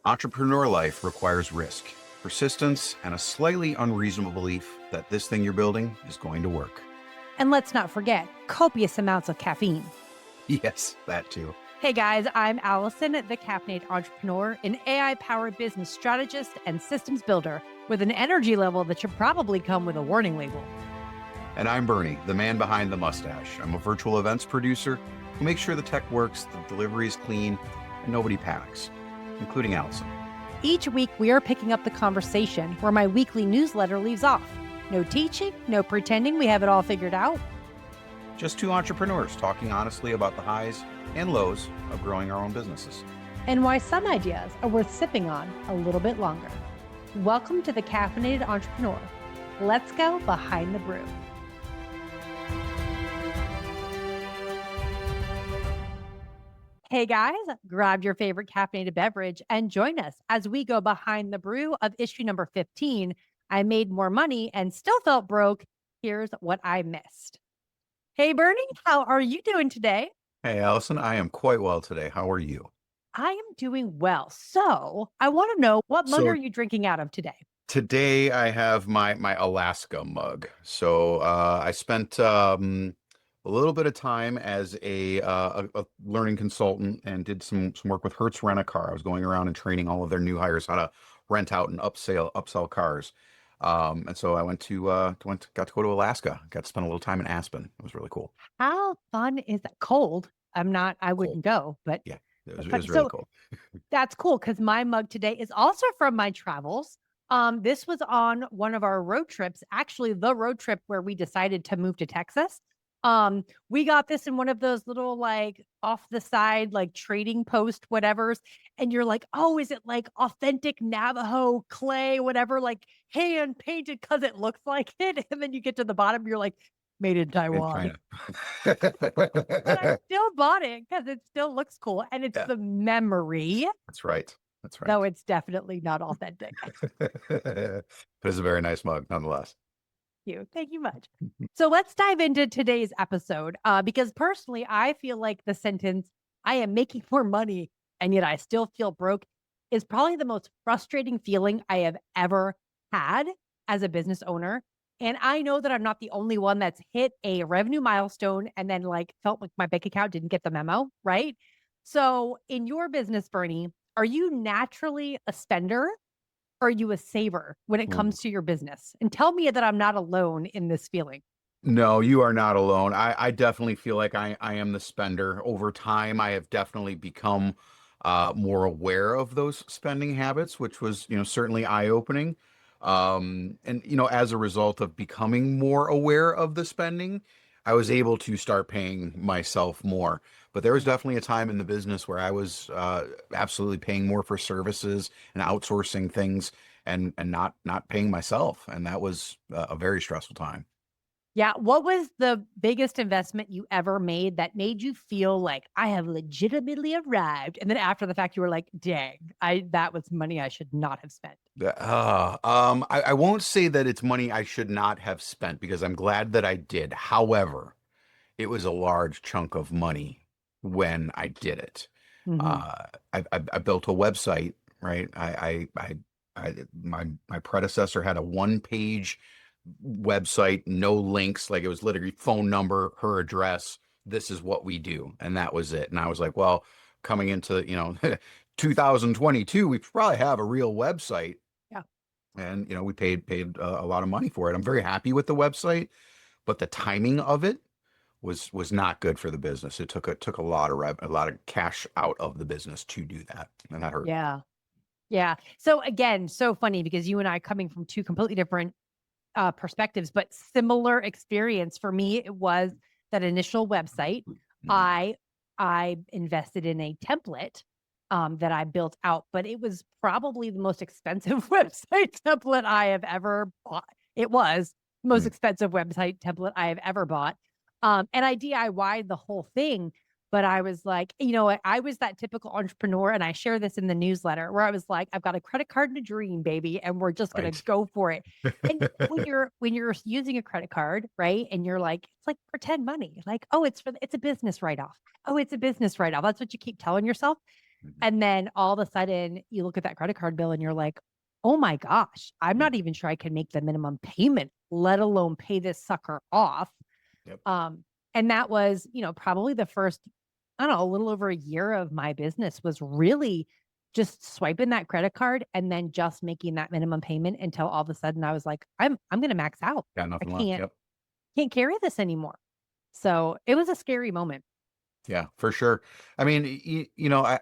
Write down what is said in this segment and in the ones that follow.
Entrepreneur life requires risk, persistence, and a slightly unreasonable belief that this thing you're building is going to work. And let's not forget copious amounts of caffeine. Yes, that too. Hey guys, I'm Allison, the Caffeinated entrepreneur, an AI-powered business strategist and systems builder with an energy level that should probably come with a warning label. And I'm Bernie, the man behind the mustache. I'm a virtual events producer who makes sure the tech works, the delivery is clean, and nobody panics, including Allison. Each week, we are picking up the conversation where my weekly newsletter leaves off. No teaching, no pretending we have it all figured out. Just two entrepreneurs talking honestly about the highs and lows of growing our own businesses. And why some ideas are worth sipping on a little bit longer. Welcome to the Caffeinated Entrepreneur. Let's go behind the brew. Hey guys, grab your favorite caffeinated beverage and join us as we go behind the brew of issue number 15. I made more money and still felt broke. Here's what I missed. Hey Bernie, how are you doing today? Hey, Allison, I am quite well today. How are you? I am doing well. So I want to know, what mug So are you drinking out of today? today I have my Alaska mug. So I spent a little bit of time as a learning consultant and did some work with Hertz Rent a Car. I was going around and training all of their new hires how to rent out and upsell cars. And so I got to go to Alaska. Got to spend a little time in Aspen. It was really cool. How fun is that? Cold. I Cool. wouldn't go, but Yeah, it but was really so cool. that's cool because my mug today is also from my travels. This was on one of our road trips, actually the road trip where we decided to move to Texas. We got this in one of those little like off the side, like trading post whatevers. And you're like, oh, is it like authentic Navajo clay, whatever, like hand painted because it looks like it? And then you get to the bottom, you're like, made in In Taiwan. China. But I still bought it because it still looks cool. And it's Yeah, the memory, that's right. That's though right. it's definitely not authentic. But it's a very nice mug nonetheless. Thank you much. So let's dive into today's episode because personally, I feel like the sentence, I am making more money and yet I still feel broke, is probably the most frustrating feeling I have ever had as a business owner. And I know that I'm not the only one that's hit a revenue milestone and then like felt like my bank account didn't get the memo, right? So in your business, Bernie, are you naturally a spender? Or are you a saver when it Ooh. comes to your business? And tell me that I'm not alone in this feeling. No, you are not alone. I definitely feel like I am the spender. Over time, I have definitely become more aware of those spending habits, which was, certainly eye-opening. And, as a result of becoming more aware of the spending, I was able to start paying myself more. But there was definitely a time in the business where I was absolutely paying more for services and outsourcing things and not paying myself. And that was a very stressful time. Yeah. What was the biggest investment you ever made that made you feel like I have legitimately arrived? And then after the fact, you were like, dang, that was money I should not have spent. I won't say that it's money I should not have spent because I'm glad that I did. However, it was a large chunk of money when I did it. Hmm. I built a website, right? My predecessor had a one-page website, no links, like it was literally phone number, her address, this is what we do, and that was it. And I was like, well, coming into 2022, we probably have a real website, Yeah. and we paid a lot of money for it. I'm very happy with the website, but the timing of it was not good for the business. It took a lot of a lot of cash out of the business to do that, and that hurt. Yeah. Yeah. So again, so funny because you and I coming from two completely different perspectives, but similar experience. For me, it was that initial website. Mhm. I I invested in a template that I built out, but it was probably the most expensive website template I have ever bought. It was the most Mm. expensive website template I have ever bought. And I DIY'd the whole thing. But I was like, I was that typical entrepreneur, and I share this in the newsletter where I was like, I've got a credit card and a dream, baby, and we're just gonna Right. go for it. And when you're using a credit card, right? And you're like, it's like pretend money. Like, oh, it's a business write-off. Oh, it's a business write-off. That's what you keep telling yourself. Mhm. And then all of a sudden you look at that credit card bill and you're like, oh my gosh, I'm Mm. not even sure I can make the minimum payment, let alone pay this sucker off. Yep. Um, and that was, probably the first, I don't know, a little over a year of my business was really just swiping that credit card and then just making that minimum payment until all of a sudden I was like, I'm gonna max out. Got I nothing left. can't Yep. can't carry this anymore. So it was a scary moment. Yeah, for sure. I mean,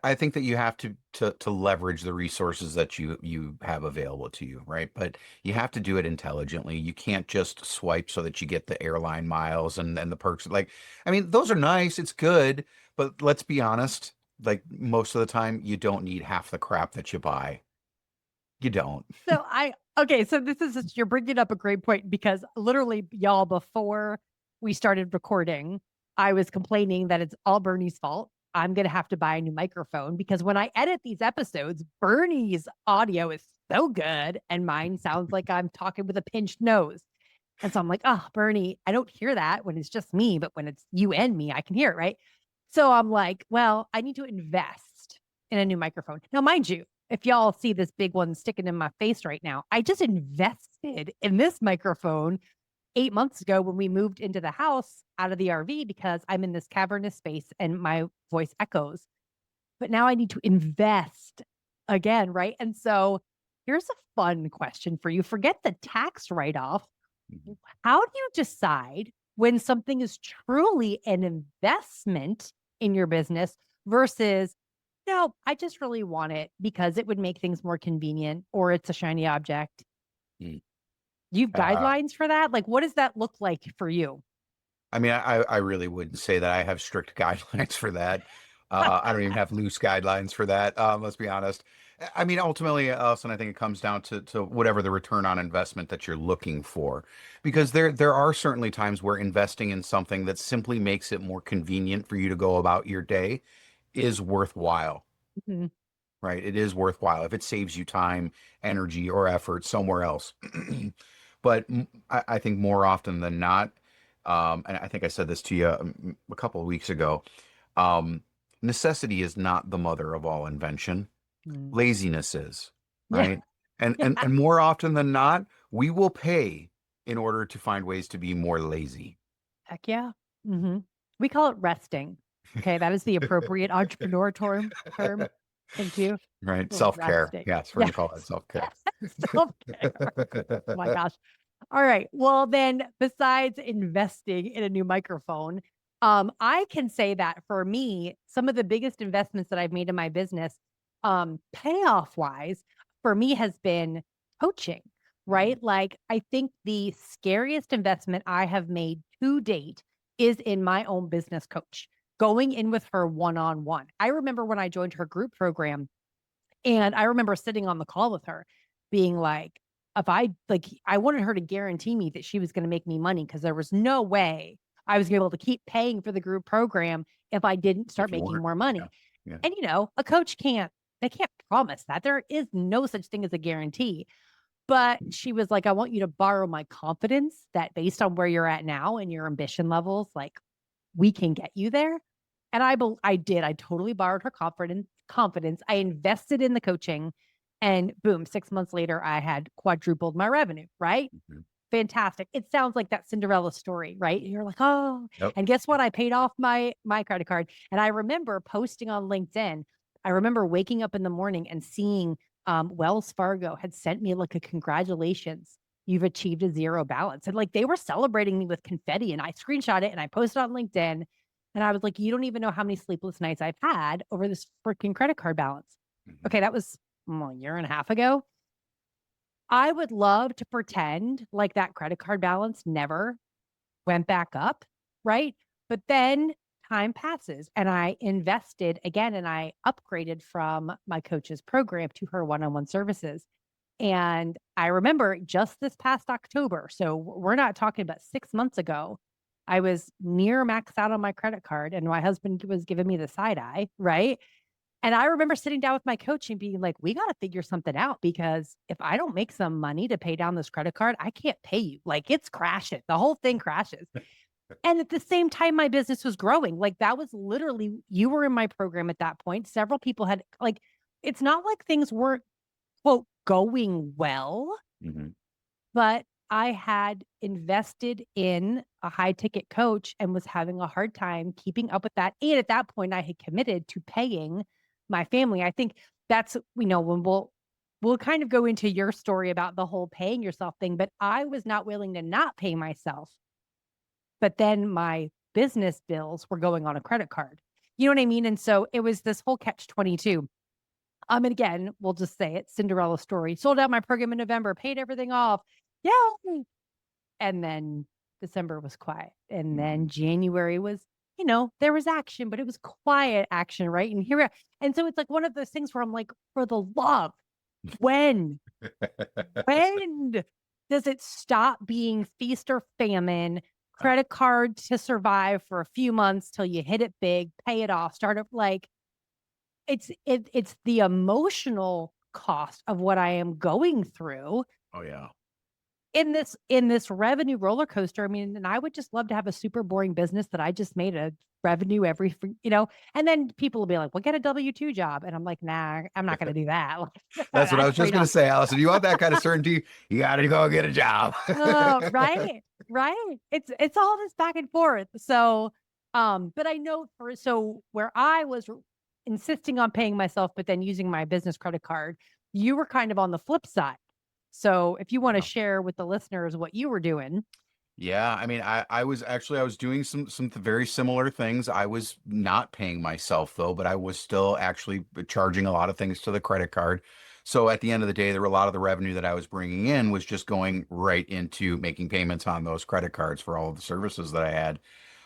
I think that you have to leverage the resources that you have available to you, right? But you have to do it intelligently. You can't just swipe so that you get the airline miles and the perks. Like, I mean, those are nice. It's good, but let's be honest. Like most of the time, you don't need half the crap that you buy. You don't. So this is you're bringing up a great point because literally, y'all, before we started recording, I was complaining that it's all Bernie's fault. I'm gonna have to buy a new microphone because when I edit these episodes, Bernie's audio is so good and mine sounds like I'm talking with a pinched nose. And so I'm like, oh, Bernie, I don't hear that when it's just me, but when it's you and me, I can hear it, right? So I'm like, well, I need to invest in a new microphone. Now, mind you, if y'all see this big one sticking in my face right now, I just invested in this microphone 8 months ago when we moved into the house out of the RV because I'm in this cavernous space and my voice echoes. But now I need to invest again, right? And so here's a fun question for you. Forget the tax write off. Mhm. How do you decide when something is truly an investment in your business versus, no, I just really want it because it would make things more convenient or it's a shiny object? Mm. Do you have Uh, guidelines for that? Like, what does that look like for you? I mean, I really wouldn't say that I have strict guidelines for that. I don't even have loose guidelines for that. Let's be honest. I mean, ultimately, Allison, I think it comes down to whatever the return on investment that you're looking for, because there are certainly times where investing in something that simply makes it more convenient for you to go about your day is worthwhile, Mhm. right? It is worthwhile if it saves you time, energy, or effort somewhere else. But I think more often than not, and I think I said this to you a couple of weeks ago, um, necessity is not the mother of all invention. Mm. Laziness is, Yeah. right? And Yeah. and and more often than not, we will pay in order to find ways to be more lazy. Heck yeah. Hmm. We call it resting. Okay. That is the appropriate entrepreneur term. Thank you. Right? Self-care. Resting. Yes, we're Yeah. gonna call that self-care. Self care. Oh my gosh. All right. Well, then, besides investing in a new microphone, I can say that for me, some of the biggest investments that I've made in my business, payoff wise, for me has been coaching, Mm, right? Like, I think the scariest investment I have made to date is in my own business coach, going in with her one on one. I remember when I joined her group program, and I remember sitting on the call with her being like, if I like, I wanted her to guarantee me that she was going to make me money because there was no way I was going to be able to keep paying for the group program if I didn't start if you making weren't, more yeah, money. yeah. And, a coach they can't promise that. There is no such thing as a guarantee. But she was like, I want you to borrow my confidence that based on where you're at now and your ambition levels, like we can get you there. And I did. I totally borrowed her confidence. I invested in the coaching and boom, 6 months later, I had quadrupled my revenue, right? Mhm. Fantastic. It sounds like that Cinderella story, right? You're like, oh, Yep. and guess what? I paid off my credit card. And I remember posting on LinkedIn. I remember waking up in the morning and seeing Wells Fargo had sent me like a congratulations. You've achieved a zero balance. And like they were celebrating me with confetti. And I screenshot it and I posted on LinkedIn. And I was like, you don't even know how many sleepless nights I've had over this freaking credit card balance. Mhm. Okay, that was a year and a half ago. I would love to pretend like that credit card balance never went back up, right? But then time passes and I invested again and I upgraded from my coach's program to her one on one services. And I remember just this past October, so we're not talking about 6 months ago, I was near max out on my credit card and my husband was giving me the side eye, right? And I remember sitting down with my coach and being like, we got to figure something out because if I don't make some money to pay down this credit card, I can't pay you. Like it's crashing. The whole thing crashes. And at the same time, my business was growing. Like that was literally, you were in my program at that point. Several people had, like, it's not like things weren't, quote, going well, Mhm. but I had invested in a high ticket coach and was having a hard time keeping up with that. And at that point, I had committed to paying my family. I think that's, when we'll kind of go into your story about the whole paying yourself thing, but I was not willing to not pay myself. But then my business bills were going on a credit card. You know what I mean? And so it was this whole catch 22. And again, we'll just say it, Cinderella story. Sold out my program in November, paid everything off. Yeah. And then December was quiet. And then Mhm. January was, there was action, but it was quiet action, right? And here we are. And so it's like one of those things where I'm like, for the love, when, when does it stop being feast or famine, Yeah. credit card to survive for a few months till you hit it big, pay it off, start up like it's the emotional cost of what I am going through Oh, yeah. in this revenue roller coaster. I mean, and I would just love to have a super boring business that I just made a revenue and then people will be like, well, get a W-2 job. And I'm like, nah, I'm not going to do that. That's what I That's was just straight gonna up. say, Allison. You want that kind of certainty? You gotta go get a job. Oh, right. Right. It's all this back and forth. So, but I know so where I was insisting on paying myself, but then using my business credit card, you were kind of on the flip side. So if you want to Yeah. share with the listeners what you were doing. Yeah, I mean, I was doing some very similar things. I was not paying myself though, but I was still actually charging a lot of things to the credit card. So at the end of the day, there were a lot of the revenue that I was bringing in was just going right into making payments on those credit cards for all of the services that I had.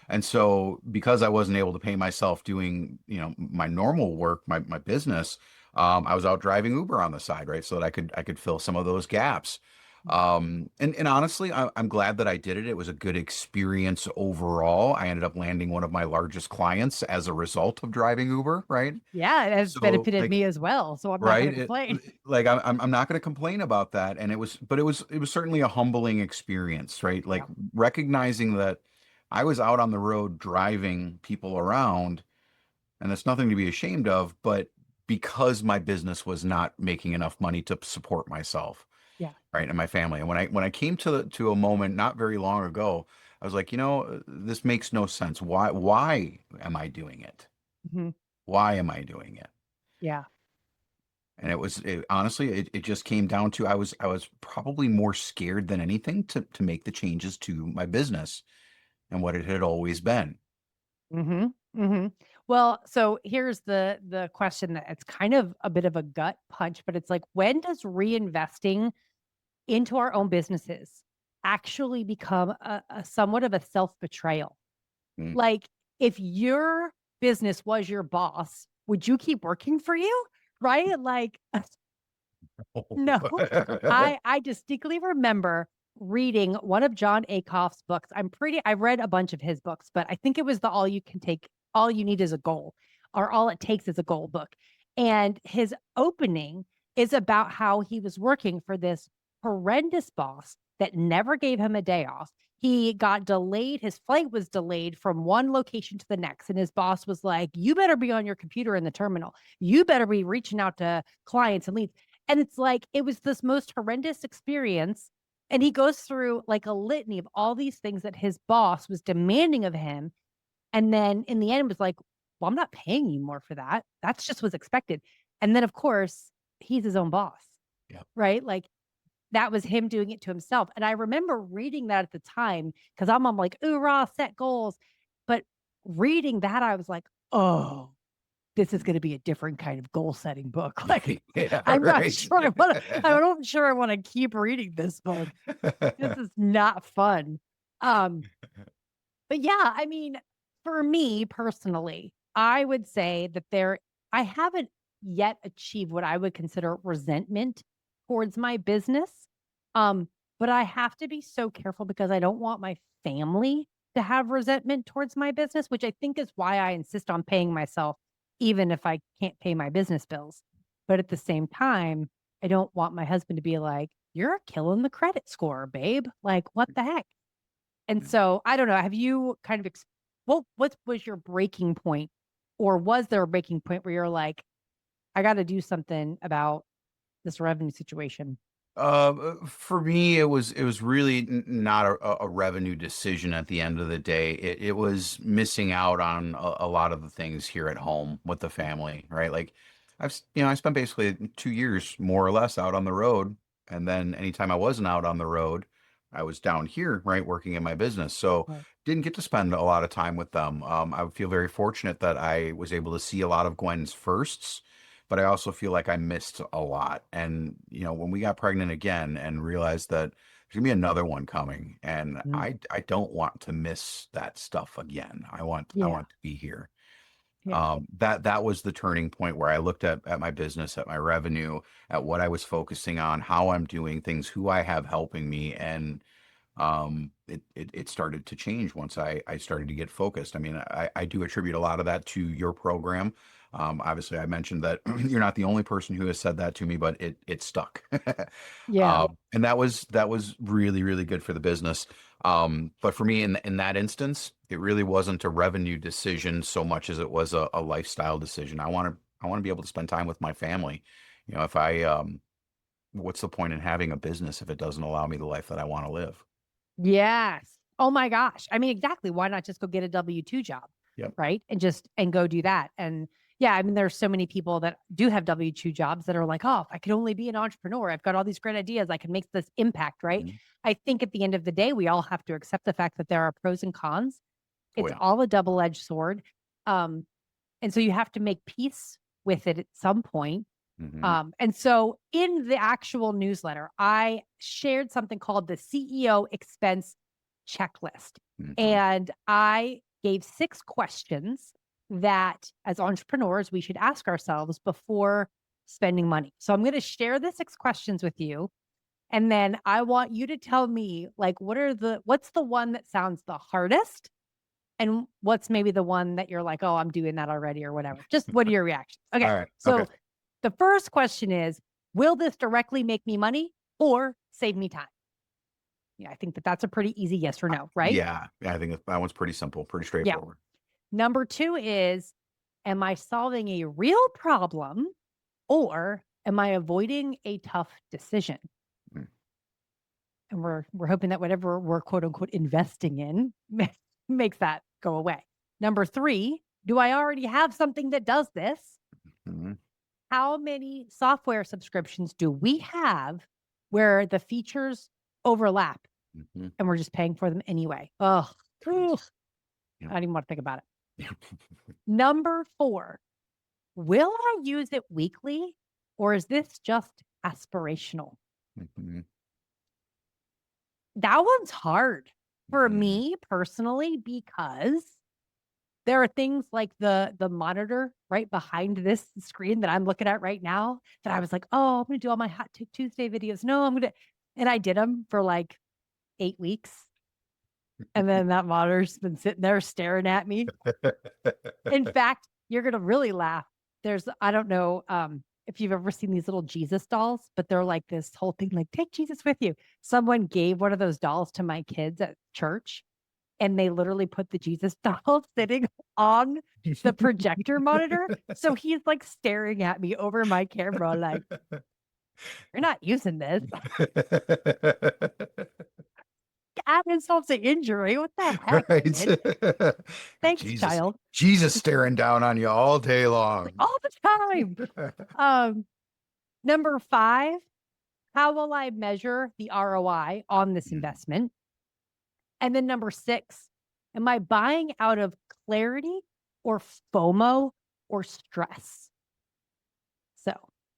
And so because I wasn't able to pay myself doing, my normal work, my business, I was out driving Uber on the side, right? So that I could fill some of those gaps. And honestly, I'm glad that I did it. It was a good experience overall. I ended up landing one of my largest clients as a result of driving Uber, right? Yeah, it has So benefited like, me as well. So I'm not going right? to complain. Like I'm not going to complain about that. And it was certainly a humbling experience, right? Like Yeah. recognizing that I was out on the road driving people around, and that's nothing to be ashamed of, but because my business was not making enough money to support myself, Yeah. right, and my family. And when I came to a moment not very long ago, I was like, this makes no sense. Why am I doing it? Mhm. Why am I doing it? Yeah. And honestly, it just came down to I was probably more scared than anything to make the changes to my business and what it had always been. Mhm. Mhm. Well, so here's the question that it's kind of a bit of a gut punch, but it's like, when does reinvesting into our own businesses actually become a somewhat of a self-betrayal? Mm. Like, if your business was your boss, would you keep working for you? Right? Like, no. I distinctly remember reading one of John Acuff's books. I read a bunch of his books, but I think it was the All You Need Is a Goal, or All It Takes Is a Goal book. And his opening is about how he was working for this horrendous boss that never gave him a day off. He got delayed. His flight was delayed from one location to the next. And his boss was like, you better be on your computer in the terminal. You better be reaching out to clients and leads. And it's like, it was this most horrendous experience. And he goes through like a litany of all these things that his boss was demanding of him. And then in the end, was like, well, I'm not paying you more for that. That's just what's expected. And then, of course, he's his own boss, Yeah. right? Like, that was him doing it to himself. And I remember reading that at the time because I'm like, ooh, raw, set goals. But reading that, I was like, oh, this is going to be a different kind of goal setting book. Like, Yeah, I'm not right. sure I'm not sure I want to keep reading this book. This is not fun. Um, but yeah, I mean, for me personally, I would say that I haven't yet achieved what I would consider resentment towards my business. Um, but I have to be so careful because I don't want my family to have resentment towards my business, which I think is why I insist on paying myself, even if I can't pay my business bills. But at the same time, I don't want my husband to be like, you're killing the credit score, babe. Like, what the heck? And so I don't know, have you kind of what was your breaking point, or was there a breaking point where you're like, I got to do something about this revenue situation? For me, it was really not a revenue decision at the end of the day. It was missing out on a lot of the things here at home with the family, right? Like I spent basically 2 years more or less out on the road, and then anytime I wasn't out on the road, I was down here, right, working in my business. So Right. didn't get to spend a lot of time with them. I feel very fortunate that I was able to see a lot of Gwen's firsts, but I also feel like I missed a lot. And, when we got pregnant again and realized that there's gonna be another one coming, and Mm. I don't want to miss that stuff again. I Yeah. want to be here. Yeah. That was the turning point where I looked at my business, at my revenue, at what I was focusing on, how I'm doing things, who I have helping me, and it started to change once I started to get focused. I mean, I do attribute a lot of that to your program. Obviously, I mentioned that you're not the only person who has said that to me, but it stuck. Yeah. And that was really, really good for the business. But for me, in that instance, it really wasn't a revenue decision so much as it was a lifestyle decision. I want to be able to spend time with my family. If what's the point in having a business if it doesn't allow me the life that I want to live? Yes. Oh my gosh. I mean, exactly. Why not just go get a W-2 job? Yep. Right. And go do that. And yeah, I mean, there's so many people that do have W-2 jobs that are like, oh, if I could only be an entrepreneur, I've got all these great ideas. I can make this impact. Right. Mhm. I think at the end of the day, we all have to accept the fact that there are pros and cons. Oh It's yeah. all a double-edged sword. Um, and so you have to make peace with it at some point. Hmm. And so in the actual newsletter, I shared something called the CEO expense checklist. Hmm. And I gave 6 questions that as entrepreneurs, we should ask ourselves before spending money. So I'm going to share the 6 questions with you. And then I want you to tell me, like, what's the one that sounds the hardest? And what's maybe the one that you're like, oh, I'm doing that already or whatever. Just what are your reactions? All Okay. right. Okay. So the first question is, will this directly make me money or save me time? Yeah, I think that that's a pretty easy yes or no, right? Yeah. Yeah. I think that one's pretty simple, pretty Yeah. straightforward. Number two is, am I solving a real problem or am I avoiding a tough decision? Mm. And we're hoping that whatever we're quote unquote investing in makes that go away. Number three, do I already have something that does this? Mhm. How many software subscriptions do we have where the features overlap Mhm. and we're just paying for them anyway? Oh, I Jeez. Yeah. don't even want to think about it. Yeah. Number four, will I use it weekly or is this just aspirational? Mhm. That one's hard for Mhm. me personally because there are things like the monitor right behind this screen that I'm looking at right now that I was like, "Oh, I'm gonna do all my Hot Take Tuesday videos. No, I'm gonna," and I did them for like 8 weeks, and then that monitor's been sitting there staring at me. In fact, you're gonna really laugh. I don't know if you've ever seen these little Jesus dolls, but they're like this whole thing, like take Jesus with you. Someone gave one of those dolls to my kids at church, and they literally put the Jesus doll sitting on the projector monitor. So he's like staring at me over my camera, like, you're not using this. Add insult to injury. What the heck, Right. kid? Got Thanks, Jesus, child. Jesus staring down on you all day Like long. all the time. Um, Number five, how will I measure the ROI on this Mm. investment? And then number six, am I buying out of clarity or FOMO or stress? So,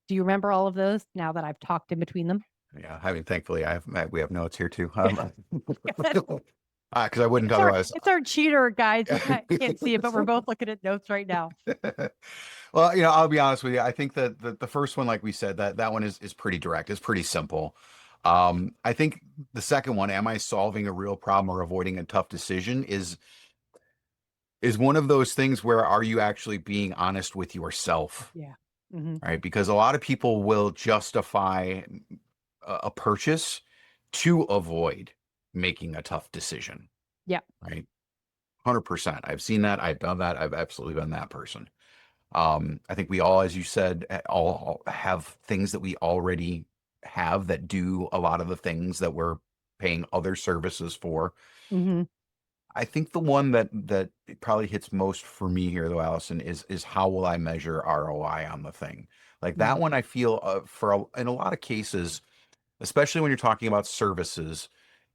do you remember all of those now that I've talked in between them? Yeah, I mean, thankfully, we have notes here too. it's Because I wouldn't our otherwise. it's our cheater guys. You can't see it, but we're both looking at notes right now. Well, I'll be honest with you. I think that the first one, like we said, that one is pretty direct. It's pretty simple. I think the second one, am I solving a real problem or avoiding a tough decision, is one of those things where are you actually being honest with yourself, Yeah. Hmm. right? Because a lot of people will justify a purchase to avoid making a tough decision. Yeah. right? 100%. I've seen that. I've done that. I've absolutely been that person. I think we all, as you said, all have things that we already have that do a lot of the things that we're paying other services for. Hmm. I think the one that probably hits most for me here, though, Allison, is how will I measure ROI on the thing? Like that Hmm. one, I feel in a lot of cases, especially when you're talking about services,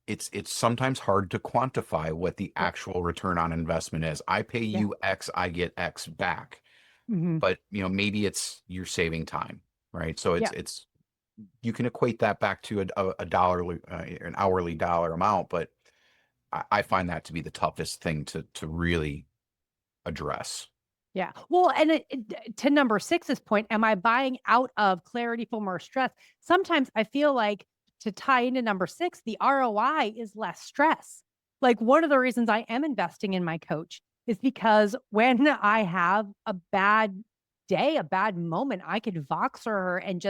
it's sometimes hard to quantify what the Yeah. actual return on investment is. I pay Yeah. you X, I get X back, Hmm. but maybe it's you're saving time, right? So Yeah. it's you can equate that back to a dollar, an hourly dollar amount, but I find that to be the toughest thing to really address. Yeah. Well, and to number six's point, am I buying out of clarity for more stress? Sometimes I feel like to tie into number six, the ROI is less stress. Like one of the reasons I am investing in my coach is because when I have a bad day, a bad moment, I could Voxer her and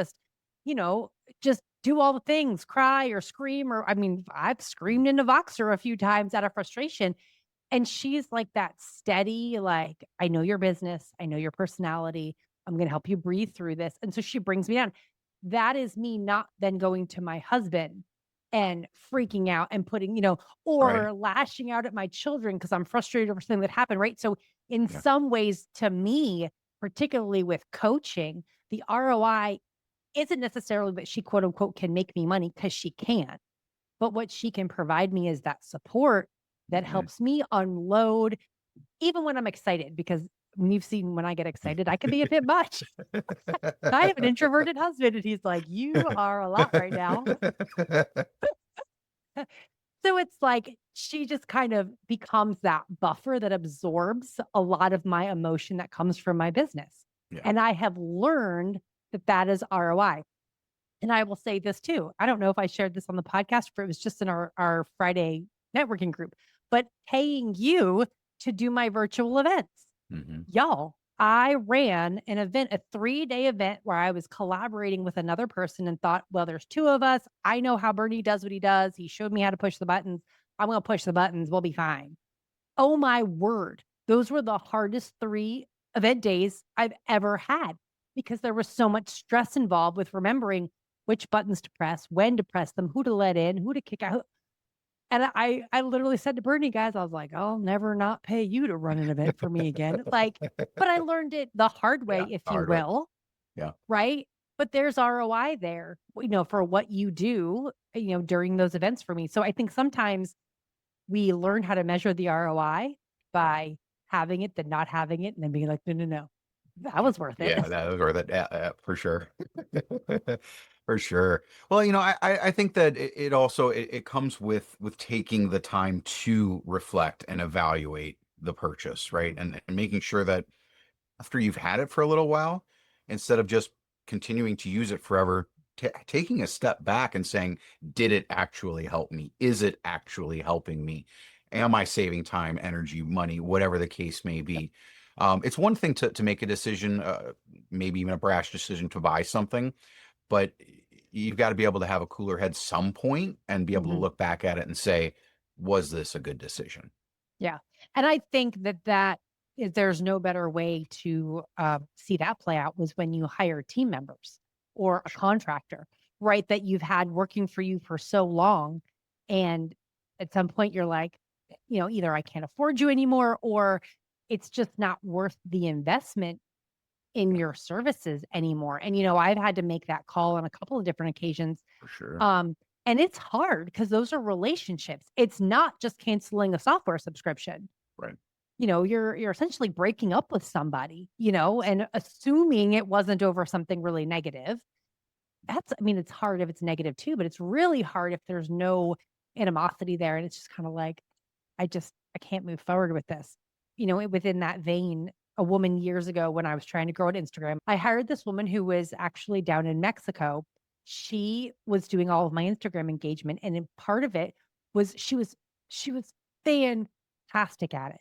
you know, just do all the things, cry or scream, or I mean, I've screamed into Voxer a few times out of frustration, and she's like that steady, like, I know your business. I know your personality. I'm going to help you breathe through this. And so she brings me down. That is me not then going to my husband and freaking out and putting, Right. or lashing out at my children because I'm frustrated over something that happened. Right. So, in Yeah. some ways, to me, particularly with coaching, the ROI isn't necessarily that she quote unquote can make me money because she can, but what she can provide me is that support that Mhm. helps me unload even when I'm excited, because you've seen when I get excited, I can be a bit much. I have an introverted husband and he's like, you are a lot right now. So it's like she just kind of becomes that buffer that absorbs a lot of my emotion that comes from my business. Yeah. And I have learned that that is ROI. And I will say this too. I don't know if I shared this on the podcast or it was just in our Friday networking group, but paying you to do my virtual events. Hmm. Y'all, I ran an event, a 3-day event where I was collaborating with another person and thought, well, there's two of us. I know how Bernie does what he does. He showed me how to push the buttons. I'm going to push the buttons. We'll be fine. Oh my word. Those were the hardest 3 event days I've ever had because there was so much stress involved with remembering which buttons to press, when to press them, who to let in, who to kick out. And I literally said to Bernie, guys, I was like, I'll never not pay you to run an event for me again. Like, but I learned it the hard way, Yeah. if The you hard way. will, Yeah. right? But there's ROI there, for what you do, during those events for me. So I think sometimes we learn how to measure the ROI Yeah. by having it, then not having it, and then being like, no, no, no, that Yeah. was worth it. Yeah, that was worth it. Yeah, for sure. For sure. Well, I think that it also it comes with taking the time to reflect and evaluate the purchase, right? And making sure that after you've had it for a little while, instead of just continuing to use it forever, taking a step back and saying, did it actually help me? Is it actually helping me? Am I saving time, energy, money, whatever the case may be? It's one thing to make a decision, maybe even a brash decision to buy something, but you've got to be able to have a cooler head some point and be able to Mhm. look back at it and say, was this a good decision? Yeah. And I think that there's no better way to see that play out was when you hire team members or a Sure. contractor, right? That you've had working for you for so long. And at some point you're like, either I can't afford you anymore or it's just not worth the investment in Yeah, your services anymore. And, I've had to make that call on a couple of different occasions. for sure. Um, and it's hard because those are relationships. It's not just canceling a software subscription. Right. You're essentially breaking up with somebody, and assuming it wasn't over something really negative. I mean, it's hard if it's negative too, but it's really hard if there's no animosity there. And it's just kind of like, I can't move forward with this. Within that vein, a woman years ago when I was trying to grow an Instagram, I hired this woman who was actually down in Mexico. She was doing all of my Instagram engagement. And in part of it was she was fantastic at it.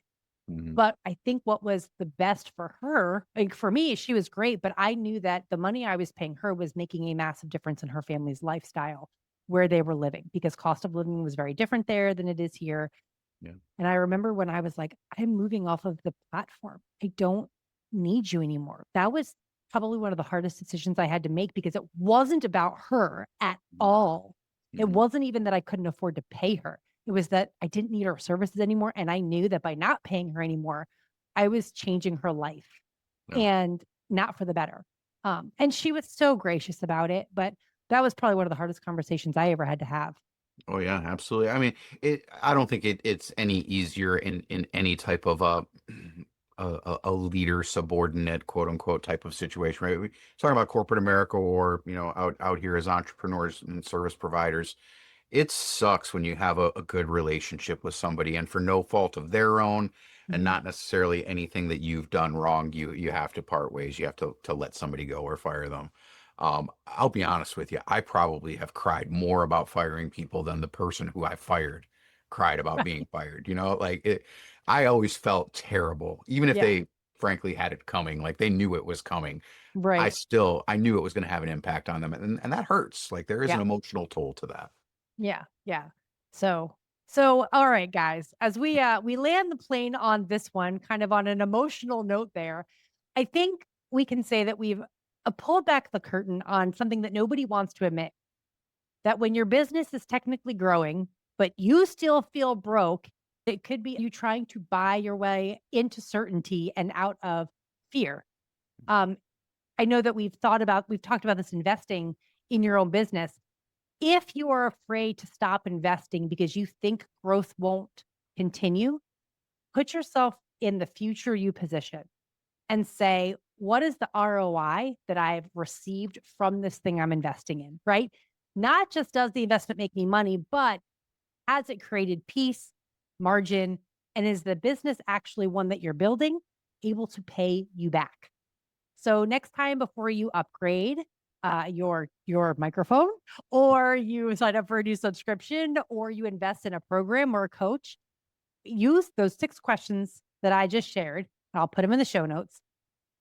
Mhm. But I think what was the best for her, like for me, she was great, but I knew that the money I was paying her was making a massive difference in her family's lifestyle where they were living because cost of living was very different there than it is here. Yeah. And I remember when I was like, I'm moving off of the platform. I don't need you anymore. That was probably one of the hardest decisions I had to make because it wasn't about her at all. It Mhm. wasn't even that I couldn't afford to pay her. It was that I didn't need her services anymore. And I knew that by not paying her anymore, I was changing her life Yeah. and not for the better. And she was so gracious about it. But that was probably one of the hardest conversations I ever had to have. Oh yeah, absolutely. I mean, I don't think it's any easier in any type of a leader subordinate quote unquote type of situation, right? We talking about corporate America or out here as entrepreneurs and service providers. It sucks when you have a good relationship with somebody and for no fault of their own and Mhm. not necessarily anything that you've done wrong, you have to part ways. You have to let somebody go or fire them. I'll be honest with you, I probably have cried more about firing people than the person who I fired cried about being fired. I always felt terrible, even if Yeah. they frankly had it coming, like they knew it was coming. Right. I knew it was going to have an impact on them, and that hurts. Like there is an Yeah. emotional toll to that. Yeah, yeah. So all right, guys, as we land the plane on this one, kind of on an emotional note there, I think we can say that we've pulled back the curtain on something that nobody wants to admit. That when your business is technically growing, but you still feel broke, it could be you trying to buy your way into certainty and out of fear. Um, I know that we've talked about this investing in your own business. If you are afraid to stop investing because you think growth won't continue, put yourself in the future you position and say, what is the ROI that I've received from this thing I'm investing in, right? Not just does the investment make me money, but has it created peace, margin, and is the business actually one that you're building able to pay you back? So next time before you upgrade your microphone, or you sign up for a new subscription, or you invest in a program or a coach, use those 6 questions that I just shared. I'll put them in the show notes.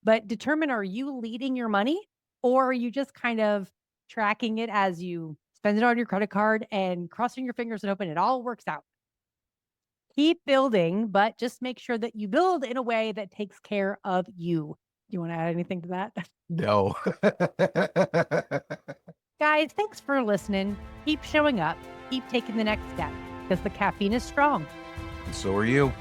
But determine, are you leading your money, or are you just kind of tracking it as you spend it on your credit card and crossing your fingers and hoping it all works out? Keep building, but just make sure that you build in a way that takes care of you. Do you want to add anything to that? No. Guys, thanks for listening. Keep showing up, keep taking the next step because the caffeine is strong. So are you.